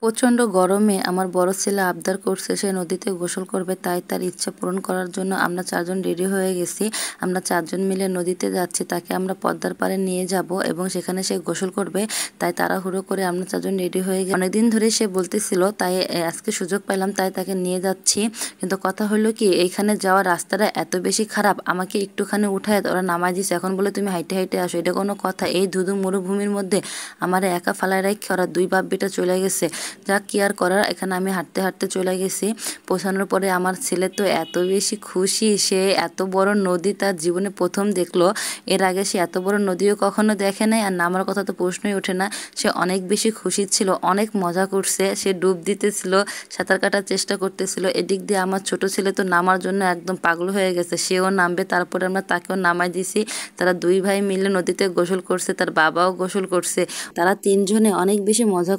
প্রচণ্ড গরমে আমার বড় ছেলে আবদার করছে সে নদীতে গোসল করবে, তাই তার ইচ্ছা পূরণ করার জন্য আমরা চারজন রেডি হয়ে গেছি। আমরা চারজন মিলে নদীতে যাচ্ছি, তাকে আমরা পদ্মার পাড়ে নিয়ে যাব এবং সেখানে সে গোসল করবে। তাই তাড়াহুড়ো করে আমরা চারজন রেডি হয়ে গেছি। অনেকদিন ধরে সে বলতেছিল, তাই আজকে সুযোগ পেলাম, তাই তাকে নিয়ে যাচ্ছি। কিন্তু কথা হলো কি, এইখানে যাওয়ার রাস্তাটা এত বেশি খারাপ, আমাকে একটুখানি উঠায় ওরা নামাই দিছে। এখন বলে তুমি হাইটে হাইটে আসো, এটা কোনো কথা? এই ধুধু মরুভূমির মধ্যে আমার একা ফালায় রাখি ওরা দুই বাপ বেটা চলে গেছে। যা কি আর করার, এখানে আমি হাঁটতে হাঁটতে চলে গেছি। পৌঁছানোর পরে আমার ছেলে তো এত বেশি খুশি, সে এত বড় নদী তার জীবনে প্রথম দেখলো। এর আগে সে এত বড় নদীও কখনো দেখে নাই, আর নামার কথা তো প্রশ্নই ওঠে না। সে অনেক বেশি খুশি ছিল, অনেক মজা করছে, সে ডুব দিতেছিল, সাঁতার কাটার চেষ্টা করতেছিল। এদিক দিয়ে আমার ছোট ছেলে তো নামার জন্য একদম পাগল হয়ে গেছে, সেও নামবে। তারপরে আমরা তাকেও নামাই দিছি। তারা দুই ভাই মিলে নদীতে গোসল করছে, তার বাবাও গোসল করছে। তারা তিনজনে অনেক বেশি মজা